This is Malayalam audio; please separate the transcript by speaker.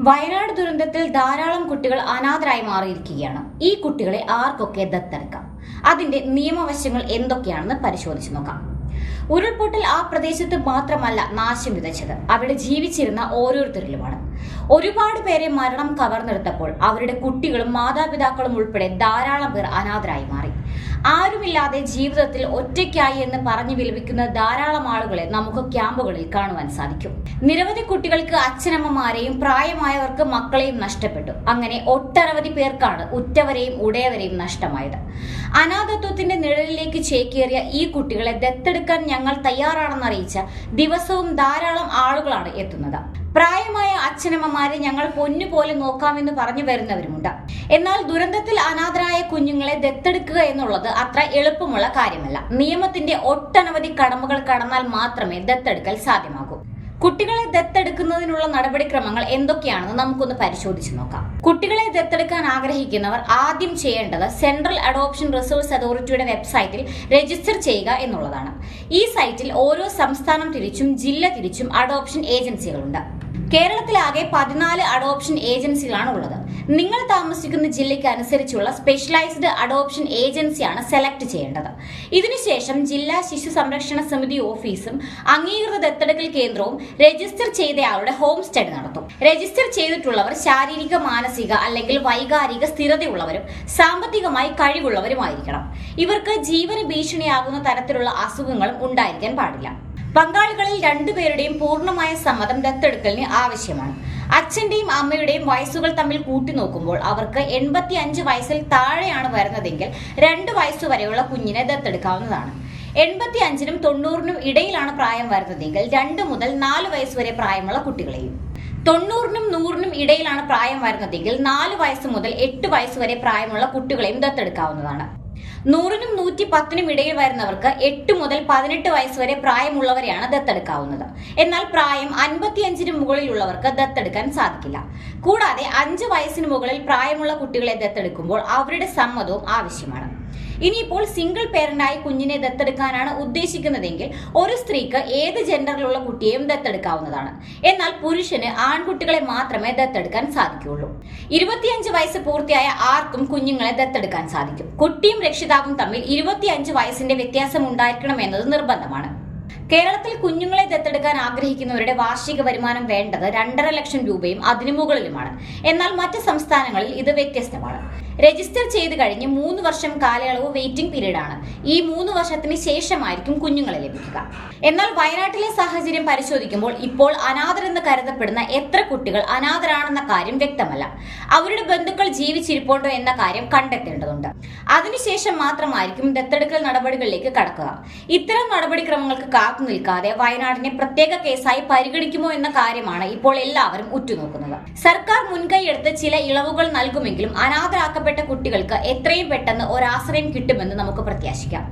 Speaker 1: വയനാട് ദുരന്തത്തിൽ ധാരാളം കുട്ടികൾ അനാഥരായി മാറിയിരിക്കുകയാണ്. ഈ കുട്ടികളെ ആർക്കൊക്കെ ദത്തെടുക്കാം? അതിന്റെ നിയമവശങ്ങൾ എന്തൊക്കെയാണെന്ന് പരിശോധിച്ചു നോക്കാം. ഉരുൾപൊട്ടൽ ആ പ്രദേശത്ത് മാത്രമല്ല നാശം വിതച്ചത്, അവിടെ ജീവിച്ചിരുന്ന ഓരോരുത്തരിലുമാണ്. ഒരുപാട് പേരെ മരണം കവർന്നെടുത്തപ്പോൾ അവരുടെ കുട്ടികളും മാതാപിതാക്കളും ഉൾപ്പെടെ ധാരാളം പേർ അനാഥരായി മാറി. ആരുമില്ലാതെ ജീവിതത്തിൽ ഒറ്റയ്ക്കായി എന്ന് പറഞ്ഞു വിലപിക്കുന്ന ധാരാളം ആളുകളെ നമുക്ക് ക്യാമ്പുകളിൽ കാണുവാൻ സാധിക്കും. നിരവധി കുട്ടികൾക്ക് അച്ഛനമ്മമാരെയും പ്രായമായവർക്ക് മക്കളെയും നഷ്ടപ്പെട്ടു. അങ്ങനെ ഒട്ടനവധി പേർക്കാണ് ഉറ്റവരെയും ഉടയവരെയും നഷ്ടമായത്. അനാഥത്വത്തിന്റെ നിഴലിലേക്ക് ചേക്കേറിയ ഈ കുട്ടികളെ ദത്തെടുക്കാൻ ഞങ്ങൾ തയ്യാറാണെന്നറിയിച്ച ദിവസവും ധാരാളം ആളുകളാണ് എത്തുന്നത്. പ്രായമായ അച്ഛനമ്മമാരെ ഞങ്ങൾ പൊന്നുപോലെ നോക്കാമെന്ന് പറഞ്ഞു വരുന്നവരുമുണ്ട്. എന്നാൽ ദുരന്തത്തിൽ അനാഥരായ കുഞ്ഞുങ്ങളെ ദത്തെടുക്കുക എന്നുള്ളത് അത്ര എളുപ്പമുള്ള കാര്യമല്ല. നിയമത്തിന്റെ ഒട്ടനവധി കടമ്പകൾ കടന്നാൽ മാത്രമേ ദത്തെടുക്കൽ സാധ്യമാകൂ. കുട്ടികളെ ദത്തെടുക്കുന്നതിനുള്ള നടപടിക്രമങ്ങൾ എന്തൊക്കെയാണെന്ന് നമുക്കൊന്ന് പരിശോധിച്ചു നോക്കാം. കുട്ടികളെ ദത്തെടുക്കാൻ ആഗ്രഹിക്കുന്നവർ ആദ്യം ചെയ്യേണ്ടത് സെൻട്രൽ അഡോപ്ഷൻ റിസോഴ്സ് അതോറിറ്റിയുടെ വെബ്സൈറ്റിൽ രജിസ്റ്റർ ചെയ്യുക എന്നുള്ളതാണ്. ഈ സൈറ്റിൽ ഓരോ സംസ്ഥാനം തിരിച്ചും ജില്ല തിരിച്ചും അഡോപ്ഷൻ ഏജൻസികളുണ്ട്. കേരളത്തിലാകെ 14 അഡോപ്ഷൻ ഏജൻസികളാണ് ഉള്ളത്. നിങ്ങൾ താമസിക്കുന്ന ജില്ലയ്ക്ക് അനുസരിച്ചുള്ള സ്പെഷ്യലൈസ്ഡ് അഡോപ്ഷൻ ഏജൻസിയാണ് സെലക്ട് ചെയ്യേണ്ടത്. ഇതിനുശേഷം ജില്ലാ ശിശു സംരക്ഷണ സമിതി ഓഫീസും അംഗീകൃത ദത്തെടുക്കൽ കേന്ദ്രവും രജിസ്റ്റർ ചെയ്തയാളുടെ ഹോം സ്റ്റഡി നടത്തും. രജിസ്റ്റർ ചെയ്തിട്ടുള്ളവർ ശാരീരിക, മാനസിക അല്ലെങ്കിൽ വൈകാരിക സ്ഥിരതയുള്ളവരും സാമ്പത്തികമായി കഴിവുള്ളവരുമായിരിക്കണം. ഇവർക്ക് ജീവന് ഭീഷണിയാകുന്ന തരത്തിലുള്ള അസുഖങ്ങളും ഉണ്ടായിരിക്കാൻ പാടില്ല. പങ്കാളികളിൽ രണ്ടുപേരുടെയും പൂർണ്ണമായ സമ്മതം ദത്തെടുക്കലിന് ആവശ്യമാണ്. അച്ഛന്റെയും അമ്മയുടെയും വയസ്സുകൾ തമ്മിൽ കൂട്ടിനോക്കുമ്പോൾ അവർക്ക് 85 വയസ്സിൽ താഴെയാണ് വരുന്നതെങ്കിൽ 2 വയസ്സുവരെയുള്ള കുഞ്ഞിനെ ദത്തെടുക്കാവുന്നതാണ്. 85നും 90നും ഇടയിലാണ് പ്രായം വരുന്നതെങ്കിൽ 2 മുതൽ 4 വയസ്സ് വരെ പ്രായമുള്ള കുട്ടികളെയും, 90നും 100നും ഇടയിലാണ് പ്രായം വരുന്നതെങ്കിൽ 4 വയസ്സ് മുതൽ 8 വയസ്സ് വരെ പ്രായമുള്ള കുട്ടികളെയും ദത്തെടുക്കാവുന്നതാണ്. 100നും 110നും ഇടയിൽ വരുന്നവർക്ക് 8 മുതൽ 18 വയസ്സ് വരെ പ്രായമുള്ളവരെയാണ് ദത്തെടുക്കാവുന്നത്. എന്നാൽ പ്രായം 55ന് മുകളിലുള്ളവർക്ക് ദത്തെടുക്കാൻ സാധിക്കില്ല. കൂടാതെ 5 വയസ്സിന് മുകളിൽ പ്രായമുള്ള കുട്ടികളെ ദത്തെടുക്കുമ്പോൾ അവരുടെ സമ്മതവും ആവശ്യമാണ്. ഇനിയിപ്പോൾ സിംഗിൾ പേരന്റായി കുഞ്ഞിനെ ദത്തെടുക്കാനാണ് ഉദ്ദേശിക്കുന്നതെങ്കിൽ ഒരു സ്ത്രീക്ക് ഏത് ജെൻഡറിലുള്ള കുട്ടിയെയും ദത്തെടുക്കാവുന്നതാണ്. എന്നാൽ പുരുഷന് ആൺകുട്ടികളെ മാത്രമേ ദത്തെടുക്കാൻ സാധിക്കുകയുള്ളൂ. 25 വയസ്സ് പൂർത്തിയായ ആർക്കും കുഞ്ഞുങ്ങളെ ദത്തെടുക്കാൻ സാധിക്കും. കുട്ടിയും രക്ഷിതാവും തമ്മിൽ 25 വയസ്സിന്റെ വ്യത്യാസം ഉണ്ടായിരിക്കണം എന്നത് നിർബന്ധമാണ്. കേരളത്തിൽ കുഞ്ഞുങ്ങളെ ദത്തെടുക്കാൻ ആഗ്രഹിക്കുന്നവരുടെ വാർഷിക വരുമാനം വേണ്ടത് 2.5 ലക്ഷം രൂപയും അതിനു മുകളിലുമാണ്. എന്നാൽ മറ്റ് സംസ്ഥാനങ്ങളിൽ ഇത് വ്യത്യസ്തമാണ്. രജിസ്റ്റർ ചെയ്ത് കഴിഞ്ഞ് 3 വർഷം കാലയളവ് വെയിറ്റിംഗ് പീരീഡ് ആണ്. ഈ 3 വർഷത്തിന് ശേഷമായിരിക്കും കുഞ്ഞുങ്ങളെ ലഭിക്കുക. എന്നാൽ വയനാട്ടിലെ സാഹചര്യം പരിശോധിക്കുമ്പോൾ ഇപ്പോൾ അനാഥരെന്ന് കരുതപ്പെടുന്ന എത്ര കുട്ടികൾ അനാഥരാണെന്ന കാര്യം വ്യക്തമല്ല. അവരുടെ ബന്ധുക്കൾ ജീവിച്ചിരിപ്പുണ്ടോ എന്ന കാര്യം കണ്ടെത്തേണ്ടതുണ്ട്. അതിനുശേഷം മാത്രമായിരിക്കും ദത്തെടുക്കൽ നടപടികളിലേക്ക് കടക്കുക. ഇത്തരം നടപടിക്രമങ്ങൾക്ക് കാത്തു നിൽക്കാതെ വയനാടിനെ പ്രത്യേക കേസായി പരിഗണിക്കുമോ എന്ന കാര്യമാണ് ഇപ്പോൾ എല്ലാവരും ഉറ്റുനോക്കുന്നത്. സർക്കാർ മുൻകൈയെടുത്ത് ചില ഇളവുകൾ നൽകുമെങ്കിലും അനാഥരാക്കപ്പെട്ട കുട്ടികൾക്ക് എത്രയും പെട്ടെന്ന് ഒരാശ്രയം കിട്ടുമെന്ന് നമുക്ക് പ്രത്യാശിക്കാം.